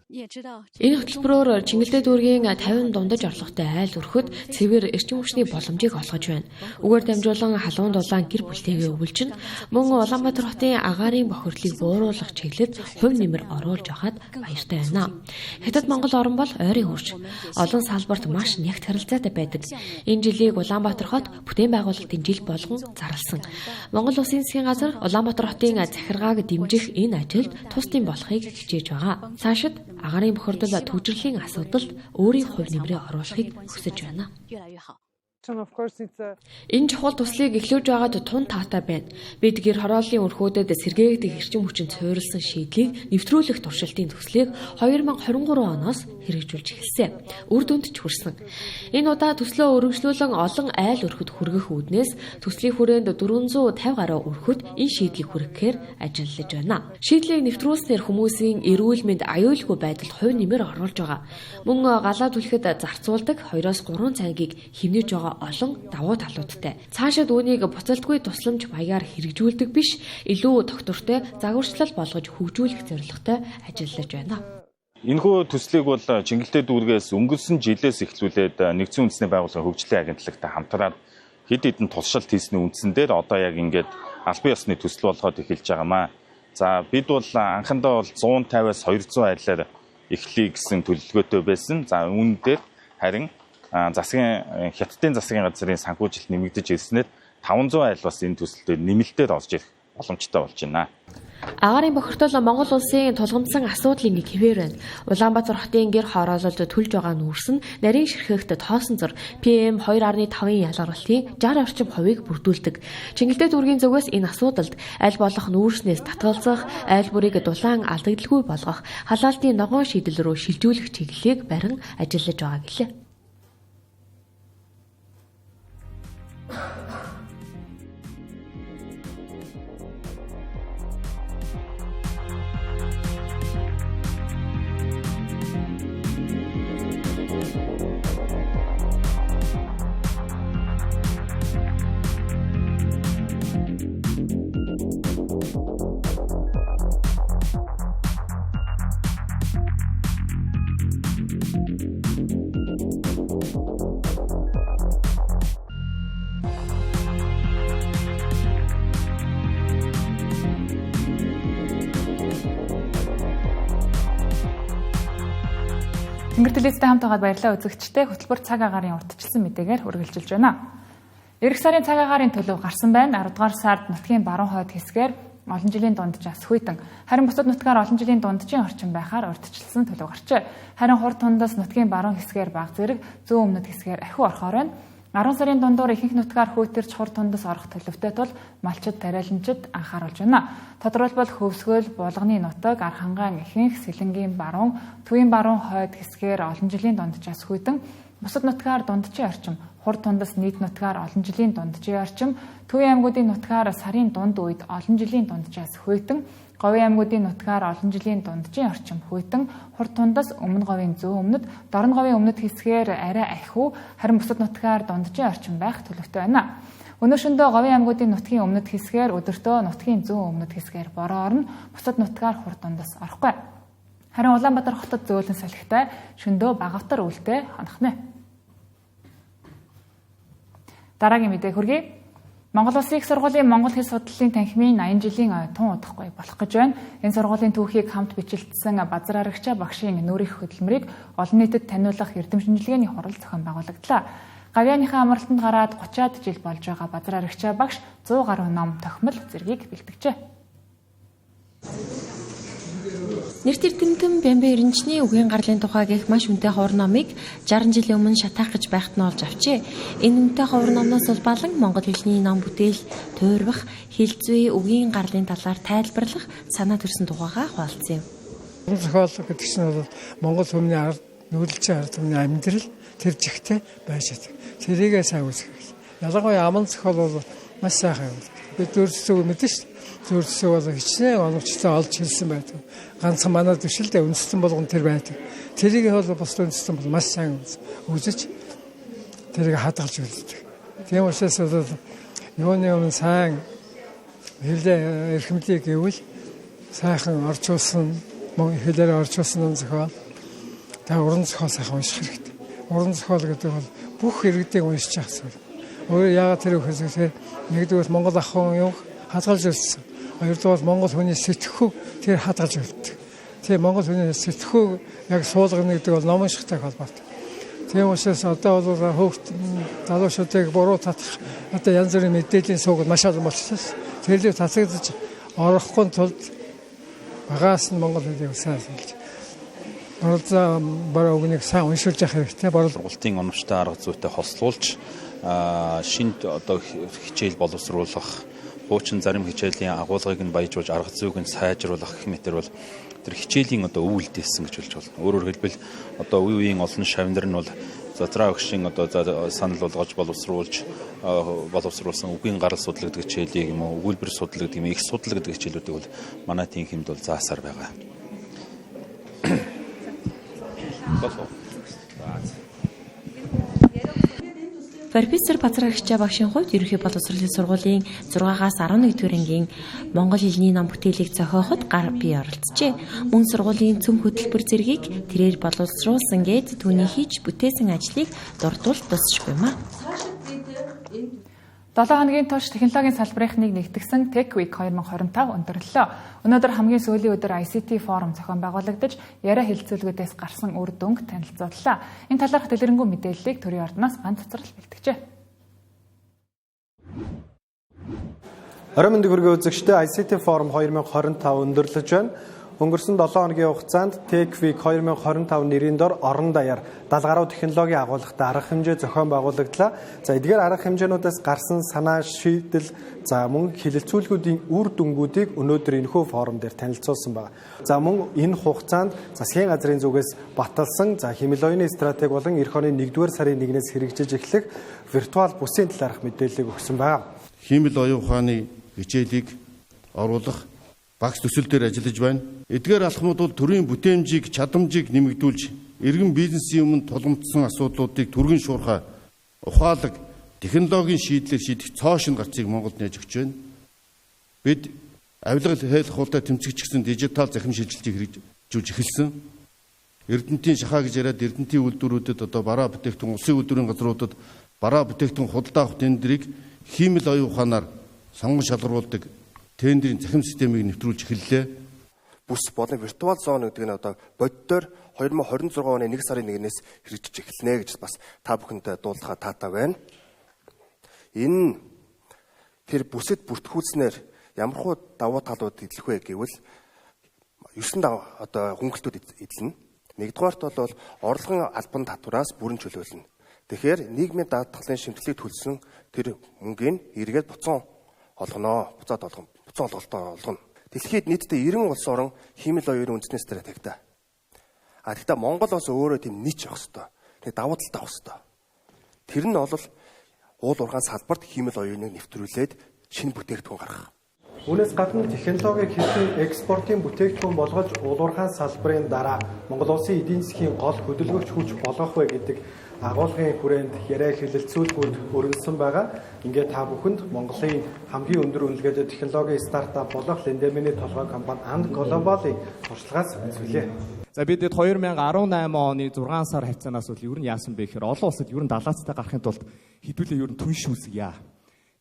S5: Энэ хөтөлбөрөөр Чингэлтэй дүүргийн 50 дундаж орлоготой айл өрхөд цэвэр эрчим хүчний боломжийг олгож байна. Үгээр дамжуулан халуун дулаан гэр бүлтэйгээ өвлжин мөн Улаанбаатар хотын агаарын бохирдлыг бууруулах чиглэлд хувь нэмэр оруулж авахад баяртай байна. Хятад Монгол орн бол ойрын хөрш. Олон салбарт маш нягт харилцаатай байдаг. Энэ жилийг Улаанбаатар хот бүтээн байгуулалтын жил болгон зарласан. Монгол Улсын засгийн газар Улаанбаатар хотын захиргааг дэмжих энэ ажилд тусдын болохыг хичээж байгаа. Цаашид агаарын бохирдол төвчрлийн асуудалд өөрийн хувь нэмрээ оруулахыг хүсэж байна. Энэ чухал туслыг эхлүүлж байгаад тун таатай байна. Бид гэр хорооллын өрхүүдэд сэргээгдэх эрчим хүчин суурилсан шийдлийг нэвтрүүлэх туршилтын төслийг 2023 оноос хэрэгжүүлж эхэлсэн. Үр дүнд ч хүрсэн. Энэ удаа төслөө өргөжлүүлэн олон айл өрхөд хүргэх үүднээс төслийн хүрээнд 450 гаруй өрхөд энэ шийдлийг хүргэхээр ажиллаж байна. Шийдлийг нэвтрүүлснээр хүмүүсийн эрүүл мэнд аюулгүй байдалд хувь нэмэр оруулж байгаа. Мөн галаа түлхэд зарцуулдаг 2-3 цайгийг хэмнэж байгаа олон давуу талуудтай. Цаашид үүнийг буцалтгүй тусламж маягаар хэрэгжүүлдэг биш, илүү тогтвортой загварчлал болгож хөгжүүлэх зорилготой ажиллаж байна.
S3: Энэхүү төслийг бол Чингэлтэй дүүргээс өнгөрсөн жилээс эхлүүлээд нэгдсэн үндэсний байгууллагын хөгжлийн агентлагтай хамтраад хэд хэдэн тусшалт хийсний үндсэн дээр одоо яг ингээд албан ёсны төсөл болгоод эхэлж байгаамаа. За бид бол анхандаа бол 150-аас 200 айлаар эхлэе гэсэн төлөвлөгөөтэй байсан. За үүн дээр харин Хятадын засгийн газрын санхүүжилт нэмэгдэж ирснээр 500 айл бас энэ төсөлд нэмэлтээр орж ирэх боломжтой болж байна.
S5: Агаарын бохирдол Монгол улсын тулгамдсан асуудлын нэг хэвээр байна. Улаанбаатар хотын гэр хороололд төлж байгаа нүүрс нь нарийн ширхэгт тоосон зур PM2.5-ын ялгарлалтын 60 орчим хувийг бүрдүүлдэг. Чингэлтэй дүүргийн зүгээс энэ асуудалд аль болох нүүрснээс татгалзах, аль бүрийг дулаан алдагдaltaгүй болгох, халаалтын ногоон шийдэл рүү шилжүүлэх чиглэлийг барин ажиллаж байгаа гэлээ.
S1: Тэнгэр телевизтэй хамт байгаад баярлалаа үзэгчдээ. Хөтөлбөр цаг агаарын урьдчилсан мэдээгээр үргэлжилж байна. Эх сарын цаг агаарын төлөв гарсан байна. 10 дугаар сард нутгийн баруун хойд хэсгээр олон жилийн дунджаас хүйтэн, харин бусад нутгаар олон жилийн дунджийн орчин байхаар урьдчилсан төлөв гарчээ. Харин хурд тундас нутгийн баруун хэсгээр баг зэрэг, зүүн өмнөд хэсгээр ахиу орохоор байна. 10 сарын дундуур ихэнх нутгаар хүйтэрч хурд тундас орох төлөвтэй тул малчид, тариаланчид анхааруулж байна. Тодорхойлбол Хөвсгөл, Булганы нутаг, Архангаан ихэнх, Сэлэнгийн баруун, Төвийн баруун хойд хэсгээр олон жилийн дунджаас хүйтэн, бусад нутгаар дунджийн орчим, хурд тундас нийт нутгаар олон жилийн дунджийн орчим, Төвийн аймагуудын нутгаар сарын дунд үед олон жилийн дунджаас хүйтэн, Говийн аймагуудын нутгаар олон жилийн дунджийн орчим хүйтэн, хурд тундас өмнө говийн зүүн өмнөд, дорн говийн өмнөд хэсгээр арай ахиу, харин бусад нутгаар дунджийн орчим байх төлөвтэй байна. Өнөө шөнөдөө Говийн аймагуудын нутгийн өмнөд хэсгээр, өдөртөө нутгийн зүүн өмнөд хэсгээр бороо орно, бусад нутгаар хурд тундас орохгүй. Харин Улаанбаатар хотод зөөлөн салхитай, шөнөдөө багавтар үлдээ хонохно. Дараагийн мэдээ хүргэе. Монгол Улсын их сургуулийн Монгол хэл судлалын танхимын 80 жилийн тун удахгүй болох гэж байна. Энэ сургуулийн түүхийг хамт бичлэлсэн Базар Арагчаа багшийн нүүрийн хөтөлмөрийг олон нийтэд таниулах эрдэм шинжилгээний хурал зохион байгуулагдлаа. Гавьяаныхаа амралтанд гараад 30-аад жил болж байгаа Базар Арагчаа багш 100 гаруй ном, тохимол зэргийг бэлтгэжээ.
S19: Нэрт эрдэмтэн Бямбэ Эренчний үгийн гарлын тухай гэх маш үнэтэй ховор номыг 60 жилийн өмнө шатаах гэж байхад нь олж авчээ. Энэ үнэтэй ховор номноос улбалан монгол хэлний ном бүтээл, туйрбах, хэлцвээ, үгийн гарлын талаар тайлбарлах санаа төрсэн тухайга хуваалцсан юм.
S6: Зохиол гэдэг чинь бол монгол хүмүүний ард нүүдэлчин ард түмний амьдрал тэр жигтэй байж байгаа. Тэрийгээ сайн үзэх. Ялангуяа аман зохиол бол маш сайхан юм. Бид өөрсдөө мэдэн шүү дээ. Зөвсөө бол хичнээн оновчтой олж хэлсэн байдаг. Ганцхан манай төвшөлдөө үндэстэн болгон тэр байдаг. Тэрийг бол бус үндэстэн бол маш сайн үзэж тэрийг хадгалж үлддэг. Тийм учраас бол юуны өмнө сайн хэлээ эрхэмлийг гэвэл сайхан орчуулсан хэлээр орчуулсан зохиол. Та уран зохиол сайхан унших хэрэгтэй. Уран зохиол гэдэг бол бүх иргэдийг уншиж явах зүйл. Өөр яагаад тэр үхэсээр нэгдүгээр Монгол ах хүн юу хадгалж үлдсэн. Хоёрдугаар Монгол хүний сэтгхүүг тэр хадгалж үлддэг. Тийм Монгол хүний сэтгхүүг яг суулгана гэдэг бол ном уншихтай холбоотой. Тийм учраас одоо бол хөөхт залуучуудыг буруу татах одоо янз бүрийн мэдээллийн сууг маш олон болчихсон. Тэрлээ татагдаж орохгүй тулд багаас нь Монгол хэлийг сайн хэлж. Баруун үгнийг сайн уншуулж явах хэрэгтэй.
S4: Сургалтын оновчтой арга зүйтэй хослуулж шинэ одоо хичээл боловсруулах, хуучин зарим хичээлийн агуулгыг нь баяжуулж арга зүйг нь сайжруулах гэх мэтэр бол тэр хичээлийн одоо үйл дэсэн гэж хэлж болно. Өөрөөр хэлбэл одоо үе үеийн олон шавнар нь бол задраа өгшин одоо санал болгож боловсруулсан үгийн гарал судлагддаг хичээлийг юм уу, өгүүлбэр судлагддаг юм, их судлагддаг хичээлүүдийг бол манай тийм хэмд бол заасаар байгаа.
S19: Профессор Базрагчаа багшийн хувьд ерөнхий боловсролын сургуулийн 6-аас 11-р ангийн монгол хэлний ном бүтээлийг зохиоход гар бие оролцжээ. Мөн сургуулийн цөм хөтөлбөр зэргийг тэрээр боловсруулсан гээд түүний хийж бүтээсэн ажлыг дурдвал дуусчихгүй маа.
S1: 7 хоногийн турш технологийн салбарынхныг нэгтгэсэн Tech Week 2025 өндөрлөлөө. Өнөөдөр хамгийн сүүлийн өдөр ICT форум зохион байгуулагдаж, яриа хэлцүүлгүүдээс гарсан үр дүнг танилцууллаа. Энэ талаарх дэлгэрэнгүй мэдээллийг төрийн ордноос ганц цацрал бэлтгэжээ.
S22: Орой мэндийг хүргэн үзэгчдээ ICT форум 2025 өндөрлөж байна. Өнгөрсөн 7 хоногийн хугацаанд Tech Week 2025 нэрийн дор орон даяар 70 гаруй технологийн агуулгатай арга хэмжээ зохион байгуулагдлаа. За эдгээр арга хэмжээнүүдээс гарсан санаа шийдэл мөн хэлэлцүүлгүүдийн үр дүнгуудыг өнөөдөр энэхүү форум дээр танилцуулсан байна. За мөн энэ хугацаанд засгийн газрын зүгээс баталсан хэмэл оюуны стратеги болон эх оны 1-р сарын 1-ээс хэрэгжиж эхлэх виртуал бүсийн талаарх мэдээллийг өгсөн байна.
S9: Хэмэл оюун ухааны хичээлийг оруулах багц төсөл дээр ажиллаж байна. Эдгээр алхмууд бол төрийн бүтээмжийг, чадамжийг нэмэгдүүлж, иргэн бизнесийн өмнө тулгамдсан асуудлуудыг түргэн шуурхай, ухаалаг, технологийн шийдлээр шийдэх цоо шин гарцыг Монголд нээж өгч байна. Бид авилгал хэл хуултаа тэмцэгчсэн дижитал захин шилжилтийг хэрэгжүүлж эхэлсэн. Эрдэнтийн шахаа гэж яриад эрдэнтийн үйлдвэрүүдэд одоо бараа бүтээгдэхүүн улсын үйлдвэрийн газруудад бараа бүтээгдэхүүн худалдаа авах тендерийг хэмэл оюун ухаанаар сонгон шалгаруулдаг тендерийн захин системийг нэвтрүүлж эхэллээ. Бүс болон виртуал зон гэдэг нь одоо боддоор 2026 оны 1 сарын 1-ээс хэрэгжиж эхэлнэ гэж бас та бүхэнд дуулахаа таатай байна. Энэ тэр бүсэд бүртгүүлснээр ямархуу давуу талууд эдлэх вэ гэвэл 9 одоо хөнгөлтүүд эдлэнэ. Нэгдүгээрт бол орлогын албан татвараас бүрэн чөлөөлнө. Тэгэхээр нийгмийн даатгалын шимтгэлийг төлсөн тэр мөнгөний эргээд буцаан олгоно. Дэлхийд нийтдээ 90 улс орон хэмэл оюуны үндэсний стратегтэй. Тэгэхдээ Монгол бас өөрөө тийм нийч явах хэрэгтэй. Тэг давуу талтай авах хэрэгтэй. Тэр нь бол уул уурхайн салбарт хэмэл оюуныг нэвтрүүлээд шинэ бүтээгдэхүүн гаргах. Үүнээс гадна технологиг хэлний экспортын бүтээгдэхүүн болгож уул уурхайн салбарын дараа Монгол улсын эдийн засгийн гол хөдөлгөгч хүч болгох вэ гэдэг агуулгын хүрээнд яриа хэлэлцүүлгүүд өрнөсөн байгаа. Ингээд та бүхэнд Монголын хамгийн өндөр үнэлгээтэй технологийн стартап болох Лендеминий толгой компани And Global-ийн туршлагаас үзүүлье.
S23: За бидэд 2018 оны 6 сар хавцаанаас бол ер нь яасан бэ гэхээр олон улсад ер нь далаацтай гарахын тулд хэдүүлээ ер нь түнш үүсгье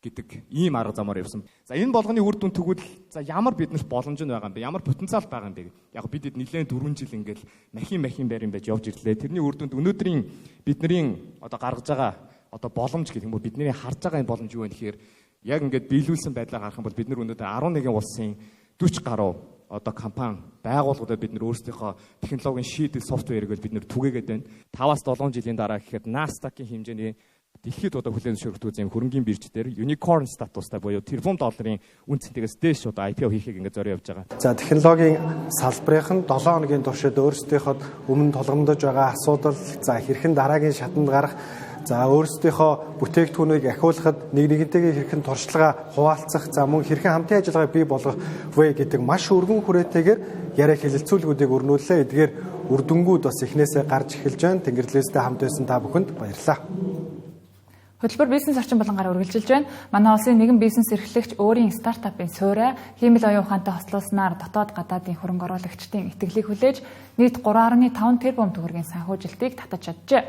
S23: гэдэг ийм арга замаар явсан. За энэ болгоны үр дүн тэгвэл ямар биднэрт боломж нь байгаа юм бэ? Ямар потенциал байгаа юм бэ? Яг бидэд нэлээд 4 жил ингээл махин байрын байж явж ирлээ. Тэрний үр дүнд өнөөдрийн бидний одоо гаргаж байгаа одоо боломж гэх юм уу бидний харж байгаа энэ боломж юу вэ гэхээр яг ингээд биелүүлсэн байдлаар харах юм бол бид нар өнөөдөр 11 улсын 40 гаруй одоо компани байгууллагуудад бид нэр өөрсдийнхөө технологийн шийдэл софтверийг бид нэр түгээгээд байна. 5-7 жилийн дараа гэхэд Nasdaq-ийн хэмжээний дэлхийд одоо хүлээн зөвшөөрөгдөж юм хөрөнгөний бирж дээр unicorn статустай буюу тэрбум долларын үнцэнтэйгээс дээш одоо IPO хийхийг ингээд зорио явж байгаа.
S22: За технологийн салбарын 7 хоногийн туршид өөрсдийнхөө өмнө тулгамдж байгаа асуудал за хэрхэн дараагийн шатанд гарах за өөрсдийнхөө бүтээгдэхүүнийг ахиулахад нэгнийгтэйгээ хэрхэн туршлага хуваалцах за мөн хэрхэн хамтын ажиллагааг бий болгох вэ гэдэг маш өргөн хүрээтэйгээр яриа хэлэлцүүлгүүдийг өрнүүллээ. Эдгээр үр дүнгууд бас эхнээсээ гарч эхэлж байна. Тэнгэрлэгстэй хамт байсан та бүхэнд баярлалаа.
S1: Хөтөлбөр бизнес орчин болонгаар үргэлжилж байна. Манай улсын нэгэн бизнес эрхлэгч өөрийн стартапын суурай хиймэл оюун ухаантай хослуулснаар дотоод гадаадын хөрөнгө оруулагчдын итгэлийг хүлээж нийт 3.5 тэрбум төгрөгийн санхүүжилтийг татаж чаджээ.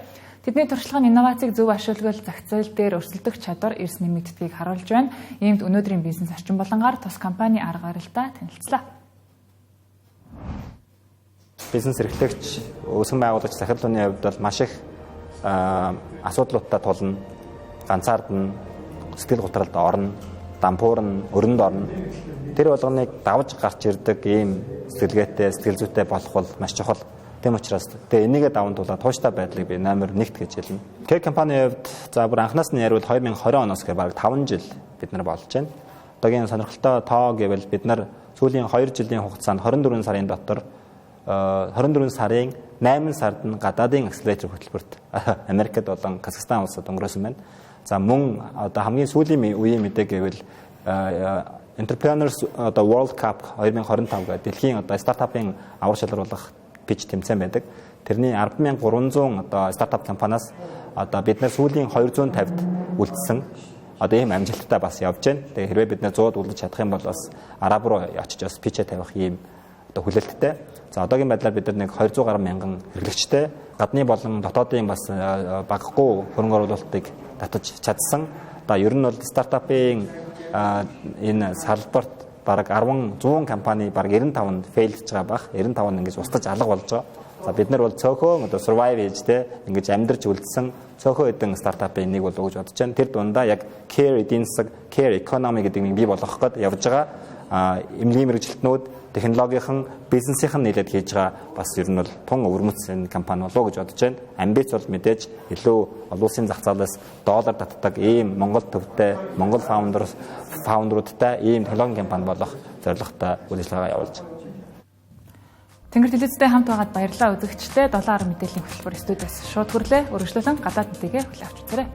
S1: Тэдний туршлага нь инновацийг зөв ашиглал зах зээл дээр өрсөлдөх чадвар эрс нэмэгддгийг харуулж байна. Иймд өнөөдрийн бизнес орчин болонгаар тус компани арга барилдаа танилцлаа.
S2: Бизнес эрхлэгч өсгөн байгуулагч захирлууны хувьд бол маш их асуудлуудтай тулна. Ганцаардна, сэтгэл готролд орно, дампуурна, өрөнд орно. Тэр болгоныг давж гарч ирдэг ийм сэтгэлгээтэй, сэтгэл зүйтэй болох бол маш чухал. Тэм учраас энийгээ даван туулаад тууштай байдлыг би номер 1-т гэж хэлнэ. K компанийн хувьд за бүр анхнаас нь ярил 2020 оноос гэхээр бараг 5 жил бид нар болж байна. Одоогийн сонирхолтой тоо гэвэл бид нар сүүлийн 2 жилийн хугацаанд 24 сарын дотор 24 сарын 8 сард нь гадаадын акселератор хөтөлбөрт Америкт болон Казахстан улсад өнгөрөөсөн байна. За мөн одоо хамгийн сүүлийн үеийн мэдээ гэвэл Entrepreneurs одоо World Cup 2025 гэдэг дэлхийн одоо стартапын авар шалгаруулах pitch тэмцээн байдаг. Тэрний 10,300 одоо стартап компаниас одоо бид нар сүүлийн 250-д үлдсэн одоо ийм амжилттай бас явж байна. Тэгээ хэрвээ бид нар 100-д үлдэж чадах юм бол бас араб руу очиж бас pitch тавих ийм одоо хүлээлттэй. За одоогийн байдлаар бид нар нэг 200 гаруй мянган хэрэглэгчтэй гадны болон дотоодын бас багагүй хөрөнгө оруулалтыг татаж чадсан. Одоо ер нь бол стартапын энэ салбарт бараг 100 компани бараг 95-нд фейлж байгаа бах. 95 нь ингэж устж алга болж байгаа. За бид нар бол цөөхөн одоо survive хийж тэ ингэж амьдарч үлдсэн цөөхөн хэдэн стартапын нэг болов уу гэж бодож байна. Тэр дундаа яг care эдийн засаг, care economy гэдэг нэг бий болгох гээд явж байгаа эмнэлгийн мэргэжилтнүүд технологийн бизнесийн нийлээд хийж байгаа бас ер нь бол тун өвөрмөц компани болов уу гэж бодож байна. Амбиц бол мэдээж илүү олон улсын зах зээлээс доллар татдаг ийм Монгол төвтэй Монгол фаундеруудтай ийм технологийн компани болох зорилготой үйл ажиллагаа явуулж байна.
S1: Тэнгэр телевизтэй хамт байгаад баярлалаа үзэгчдээ 7 10 мэдээллийн хөтөлбөр студиэс шууд хүрлээ. Өргөжлөлөн гадаад мэдээгээ хүлээн авч үзээрэй.